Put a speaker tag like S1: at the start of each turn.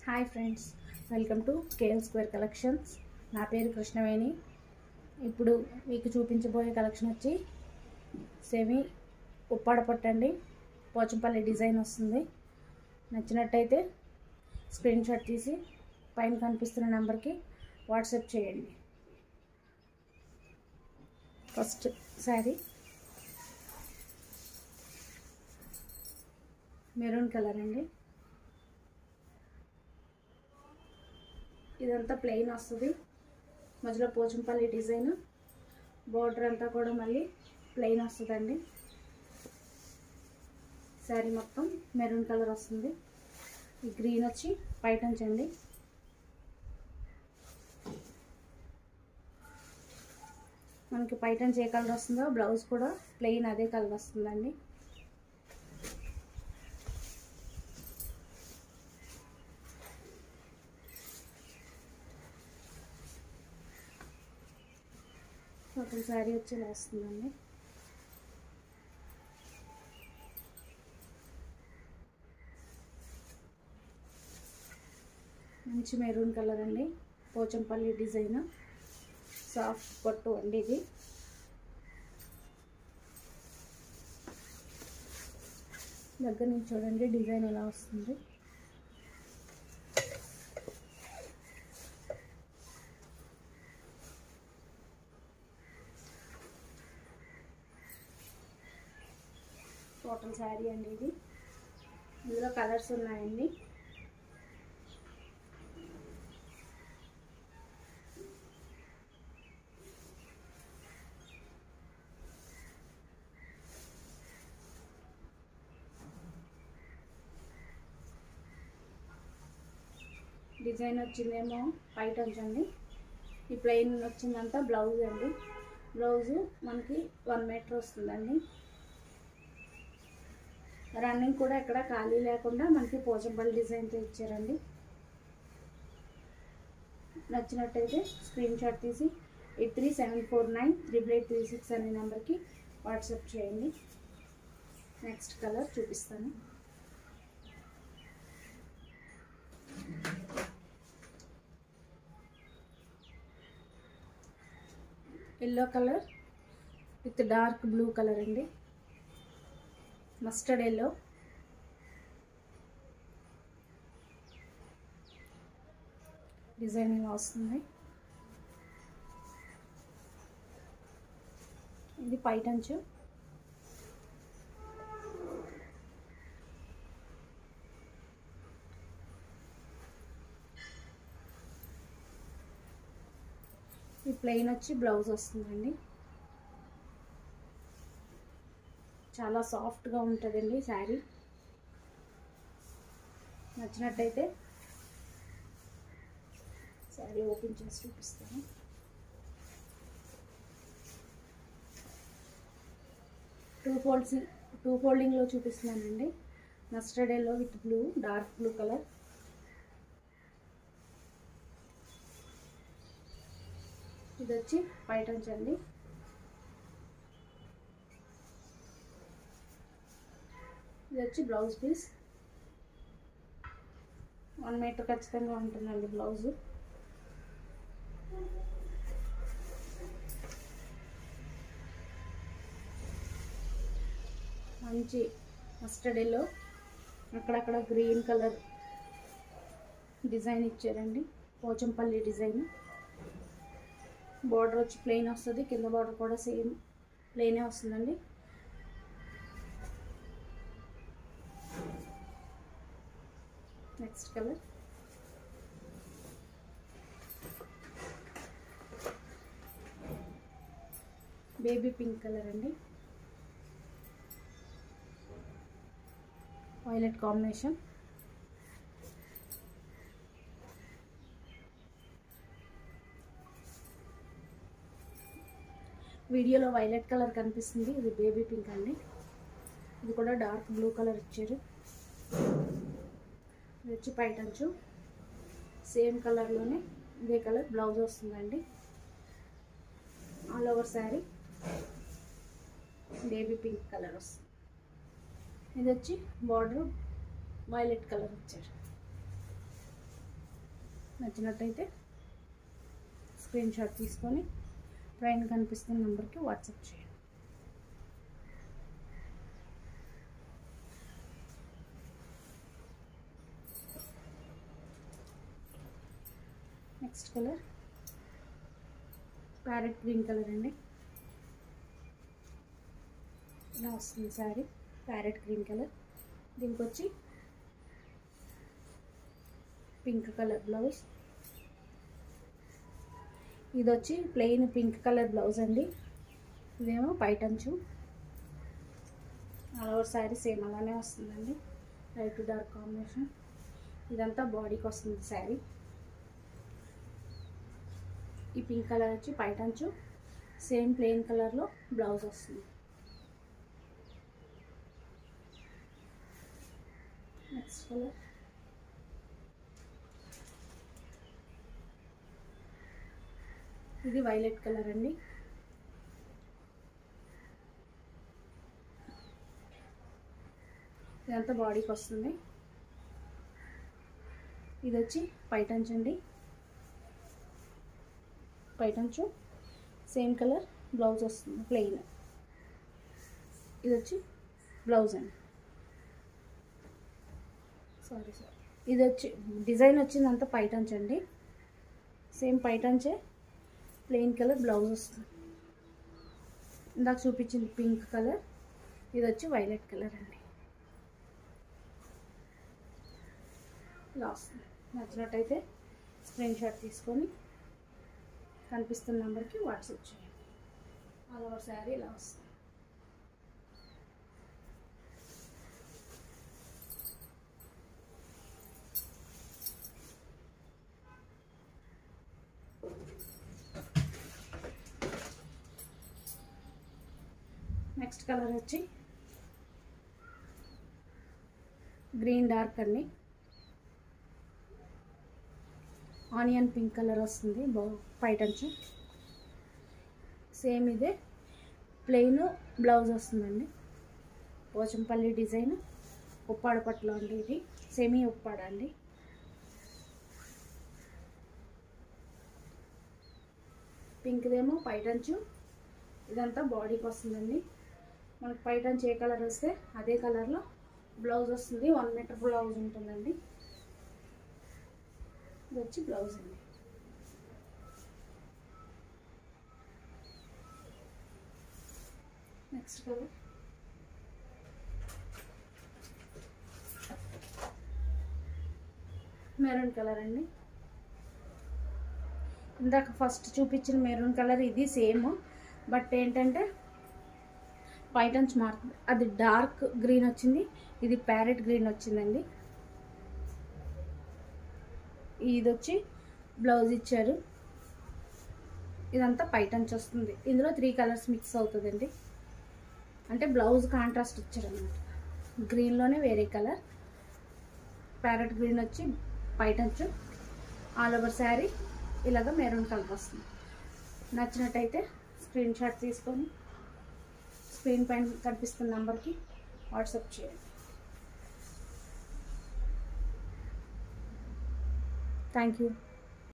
S1: Hi friends, welcome to KL square collections. నా పేరు కృష్ణవేణి. ఇప్పుడు మీకు చూపించబోయే కలెక్షన్ వచ్చి సెమీ ఉప్పాడ పట్టండి. పోచంపల్లి డిజైన్ వస్తుంది. నచ్చినట్టయితే స్క్రీన్ షాట్ తీసి పైన కనిపిస్తున్న నెంబర్కి వాట్సాప్ చేయండి. ఫస్ట్ శారీ మెరూన్ కలర్ అండి. ఇదంతా ప్లెయిన్ వస్తుంది. మధ్యలో పోచంపల్లి డిజైన్, బోర్డర్ అంతా కూడా మళ్ళీ ప్లెయిన్ వస్తుందండి. శారీ మొత్తం మెరూన్ కలర్ వస్తుంది. ఈ గ్రీన్ వచ్చి పైటంచండి. మనకి పైటంచి ఏ కలర్ వస్తుందో బ్లౌజ్ కూడా ప్లెయిన్ అదే కలర్ వస్తుందండి. టోటల్ శారీ వచ్చి ఇలా వస్తుందండి. మంచి మెరూన్ కలర్ అండి. పోచంపల్లి డిజైన్, సాఫ్ట్ పట్టు అండి. ఇది దగ్గర నుంచి చూడండి డిజైన్ ఎలా వస్తుంది. టోటల్ శారీ అండి. ఇది ఇందులో కలర్స్ ఉన్నాయండి. డిజైన్ వచ్చిందేమో పైటంచ్ అండి. ఈ ప్లెయిన్ వచ్చిందంతా బ్లౌజ్ అండి. బ్లౌజు మనకి 1 మీటర్ వస్తుందండి. రన్నింగ్ కూడా ఎక్కడ ఖాళీ లేకుండా మనకి పోచంపల్లి డిజైన్తో ఇచ్చారండి. నచ్చినట్టయితే స్క్రీన్ షాట్ తీసి 8374938836 అనే నెంబర్కి వాట్సాప్ చేయండి. నెక్స్ట్ కలర్ చూపిస్తాను. Yellow colour with dark blue colour అండి. మస్టర్డ్ ఎల్లో, డిజైన్ ఇలా వస్తుంది. ఇది పైటంచు. ఈ ప్లెయిన్ వచ్చి బ్లౌజ్ వస్తుందండి. చాలా సాఫ్ట్గా ఉంటుందండి శారీ. నచ్చినట్టయితే శారీ ఓపెన్ చేసి చూపిస్తాను. టూ ఫోల్డింగ్లో చూపిస్తున్నానండి. Mustard yellow with blue, dark blue colour. ఇది వచ్చి పైటంచ్ అండి. ఇది వచ్చి బ్లౌజ్ పీస్. 1 మీటర్ ఖచ్చితంగా ఉంటుందండి బ్లౌజు. మంచి మస్టర్డ్ ఎల్లో, అక్కడక్కడ గ్రీన్ కలర్ డిజైన్ ఇచ్చారండి. పోచంపల్లి డిజైన్. బార్డర్ వచ్చి ప్లెయిన్ వస్తుంది. కింద బార్డర్ కూడా సేమ్ ప్లెయినే వస్తుందండి. Next colour baby pink colour అండి. Violet combination. వీడియోలో వైలెట్ కలర్ కనిపిస్తుంది. ఇది బేబీ పింక్ అండి. ఇది కూడా డార్క్ బ్లూ కలర్ ఇచ్చారు. ఇది వచ్చి పైటంచు. సేమ్ కలర్లోనే ఇదే కలర్ బ్లౌజ్ వస్తుందండి. All over sari baby pink colour వస్తుంది. ఇది వచ్చి బార్డర్ వైలెట్ కలర్ ఇచ్చారు. నచ్చినట్టయితే స్క్రీన్ షాట్ తీసుకొని పైన కనిపిస్తున్న నెంబర్కి వాట్సాప్ చేయండి. Next colour parrot green colour అండి. ఇలా వస్తుంది శారీ, ప్యారెట్ గ్రీన్ కలర్. దీనికి వచ్చి పింక్ కలర్ బ్లౌజ్. ఇది వచ్చి ప్లెయిన్ పింక్ కలర్ బ్లౌజ్ అండి. ఇదేమో పైటంచు. ఆల్ ఓవర్ శారీ సేమ్ అలానే వస్తుందండి, లైట్ డార్క్ కాంబినేషన్. ఇదంతా బాడీకి వస్తుంది శారీ. ఈ పింక్ కలర్ వచ్చి పైటంచు, సేమ్ ప్లెయిన్ కలర్లో బ్లౌజ్ వస్తుంది. నెక్స్ట్ కలర్ ఇది వైలెట్ కలర్ అండి. ఇదంతా బాడీకి వస్తుంది. ఇది వచ్చి పైటంచు అండి. పైటంచు సేమ్ కలర్ బ్లౌజ్ వస్తుంది ప్లెయిన్. ఇది వచ్చి బ్లౌజ్ అండి. సారీ ఇది వచ్చి డిజైన్ వచ్చింది అంతా పైటంచు అండి. సేమ్ పైటంచే ప్లెయిన్ కలర్ బ్లౌజ్ వస్తుంది. ఇందాక చూపించింది పింక్ కలర్, ఇది వచ్చి వైలెట్ కలర్ అండి. ఇలా వస్తుంది. నచ్చినట్టయితే స్క్రీన్ షాట్ తీసుకొని కనిపిస్తున్న నెంబర్కి వాట్సాప్ చేయండి. ఆల్ ఓవర్ శారీ ఇలా వస్తుంది. నెక్స్ట్ కలర్ వచ్చి గ్రీన్ డార్క్ అండి. ఆనియన్ పింక్ కలర్ వస్తుంది పైటంచు. సేమ్ ఇదే ప్లెయిన్ బ్లౌజ్ వస్తుందండి. పోచంపల్లి డిజైన్ ఉప్పాడ పట్టులో అండి. ఇది సెమీ ఉప్పాడ అండి. పింక్దేమో పైటంచు, ఇదంతా బాడీకి వస్తుందండి. మనకు పైటంచు ఏ కలర్ వస్తే అదే కలర్లో బ్లౌజ్ వస్తుంది. 1 మీటర్ బ్లౌజ్ ఉంటుందండి. ఇది వచ్చి బ్లౌజ్ అండి. నెక్స్ట్ కలర్ మెరూన్ కలర్ అండి. ఇందాక ఫస్ట్ చూపించిన మెరూన్ కలర్ ఇది సేమ్, బట్ ఏంటంటే పైటంచు మారుతుంది. అది డార్క్ గ్రీన్ వచ్చింది, ఇది ప్యారెట్ గ్రీన్ వచ్చిందండి. ఇది వచ్చి బ్లౌజ్ ఇచ్చారు. ఇదంతా పైటంచు వస్తుంది. ఇందులో 3 కలర్స్ మిక్స్ అవుతుందండి. అంటే బ్లౌజ్ కాంట్రాస్ట్ ఇచ్చారు అన్నమాట. గ్రీన్లోనే వేరే కలర్, ప్యారెట్ గ్రీన్ వచ్చి పైటంచు. ఆల్ ఓవర్ శారీ ఇలాగ మెరూన్ కలర్ వస్తుంది. నచ్చినట్టయితే స్క్రీన్ షాట్ తీసుకొని స్క్రీన్ పైన కనిపిస్తున్న నెంబర్కి వాట్సాప్ చేయండి. Thank you.